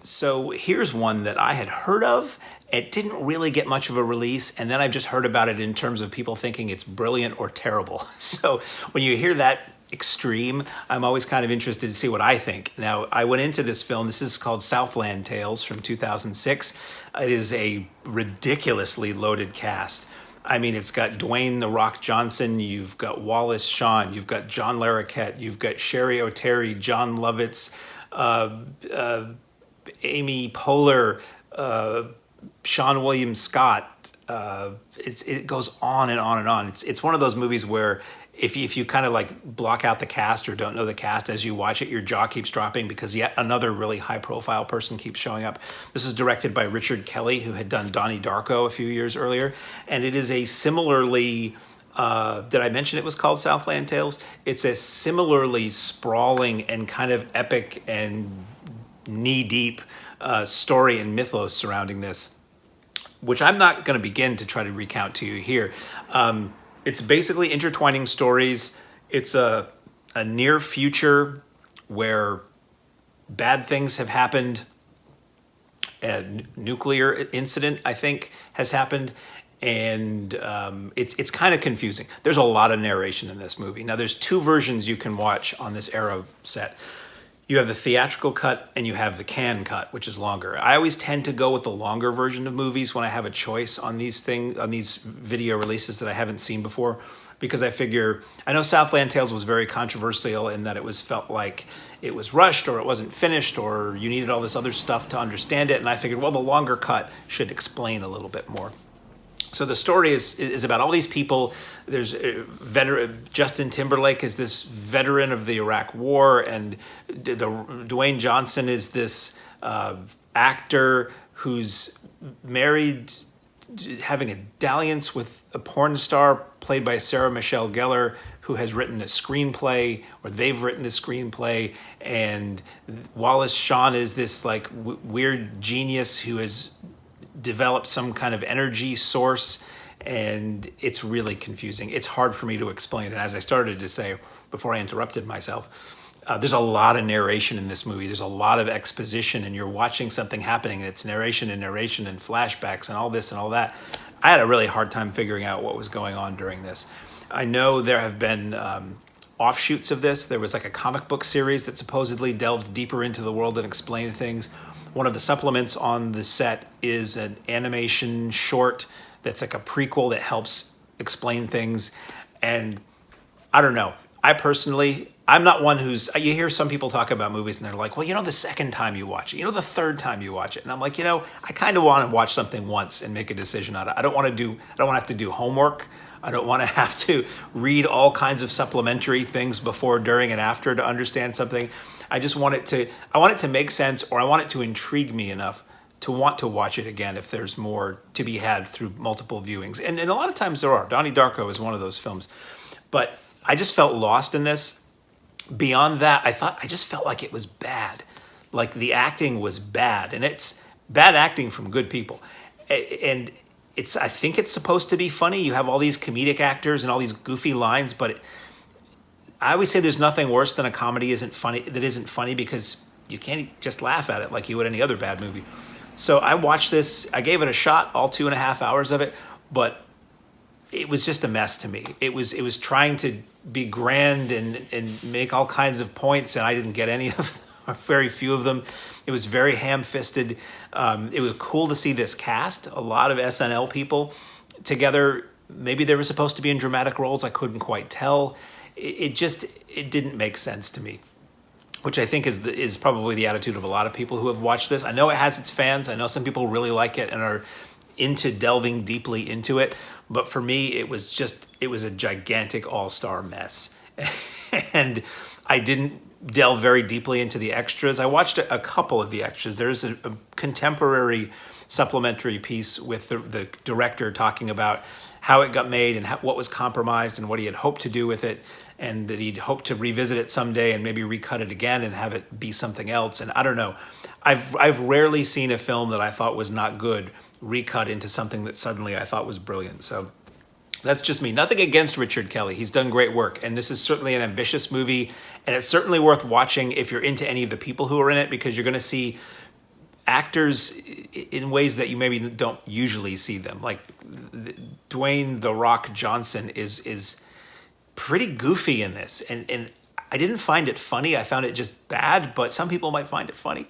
So here's one that I had heard of. It didn't really get much of a release, and then I've just heard about it in terms of people thinking it's brilliant or terrible. So when you hear that extreme, I'm always kind of interested to see what I think. Now, I went into this film. This is called Southland Tales from 2006. It is a ridiculously loaded cast. I mean, it's got Dwayne "The Rock" Johnson, you've got Wallace Shawn, you've got John Larroquette, you've got Sherry O'Terry, John Lovitz, uh, uh, Amy Poehler, Sean William Scott. It goes on and on and on. It's one of those movies where if you kind of like block out the cast or don't know the cast as you watch it, your jaw keeps dropping because yet another really high profile person keeps showing up. This is directed by Richard Kelly, who had done Donnie Darko a few years earlier, and it is a similarly. Did I mention it was called Southland Tales? It's a similarly sprawling and kind of epic and knee-deep story and mythos surrounding this, which I'm not going to begin to try to recount to you here. It's basically intertwining stories. It's a near future where bad things have happened. A nuclear incident, I think, has happened. And it's kind of confusing. There's a lot of narration in this movie. Now, there's two versions you can watch on this Arrow set. You have the theatrical cut and you have the can cut, which is longer. I always tend to go with the longer version of movies when I have a choice on these video releases that I haven't seen before, because I figure, I know Southland Tales was very controversial in that it was felt like it was rushed or it wasn't finished or you needed all this other stuff to understand it. And I figured, well, the longer cut should explain a little bit more. So the story is about all these people. There's a veteran, Justin Timberlake is this veteran of the Iraq War, and Dwayne Johnson is this actor who's married, having a dalliance with a porn star played by Sarah Michelle Gellar, who has written a screenplay, or they've written a screenplay, and Wallace Shawn is this like weird genius who has developed some kind of energy source, and it's really confusing. It's hard for me to explain. And as I started to say before I interrupted myself, there's a lot of narration in this movie. There's a lot of exposition, and you're watching something happening, and it's narration and flashbacks and all this and all that. I had a really hard time figuring out what was going on during this. I know there have been offshoots of this. There was like a comic book series that supposedly delved deeper into the world and explained things. One of the supplements on the set is an animation short that's like a prequel that helps explain things. And I don't know. I'm not one you hear some people talk about movies and they're like, well, the second time you watch it, the third time you watch it. And I'm like, I kind of want to watch something once and make a decision on it. I don't want to have to do homework. I don't want to have to read all kinds of supplementary things before, during, and after to understand something. I want it to make sense, or I want it to intrigue me enough to want to watch it again if there's more to be had through multiple viewings. And a lot of times there are. Donnie Darko is one of those films. But I just felt lost in this. Beyond that, I just felt like it was bad. Like the acting was bad. And it's bad acting from good people. And I think it's supposed to be funny. You have all these comedic actors and all these goofy lines, but I always say there's nothing worse than a comedy that isn't funny, because you can't just laugh at it like you would any other bad movie. So I watched this. I gave it a shot, all 2.5 hours of it, but it was just a mess to me. It was trying to be grand and make all kinds of points, and I didn't get any of them, very few of them. It was very ham-fisted. It was cool to see this cast, a lot of SNL people together. Maybe they were supposed to be in dramatic roles. I couldn't quite tell. It didn't make sense to me, which I think is probably the attitude of a lot of people who have watched this. I know it has its fans. I know some people really like it and are into delving deeply into it. But for me, it was a gigantic all-star mess. And I didn't delve very deeply into the extras. I watched a couple of the extras. There's a contemporary supplementary piece with the director talking about how it got made and what was compromised and what he had hoped to do with it, and that he'd hoped to revisit it someday and maybe recut it again and have it be something else. And I don't know. I've rarely seen a film that I thought was not good recut into something that suddenly I thought was brilliant. So that's just me. Nothing against Richard Kelly. He's done great work, and this is certainly an ambitious movie, and it's certainly worth watching if you're into any of the people who are in it, because you're going to see actors in ways that you maybe don't usually see them. Like Dwayne "The Rock" Johnson is pretty goofy in this, and I didn't find it funny. I found it just bad, but some people might find it funny.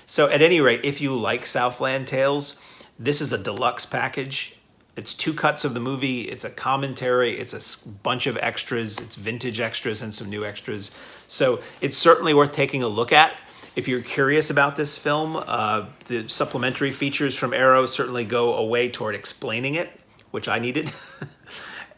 So at any rate, if you like Southland Tales, this is a deluxe package. It's 2 cuts of the movie. It's a commentary. It's a bunch of extras. It's vintage extras and some new extras. So it's certainly worth taking a look at. If you're curious about this film, the supplementary features from Arrow certainly go away toward explaining it, which I needed.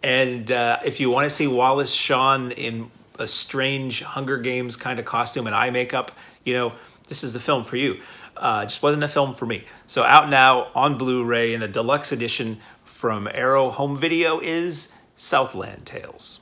And if you want to see Wallace Shawn in a strange Hunger Games kind of costume and eye makeup, this is the film for you. It just wasn't a film for me. So out now on Blu-ray in a deluxe edition from Arrow Home Video is Southland Tales.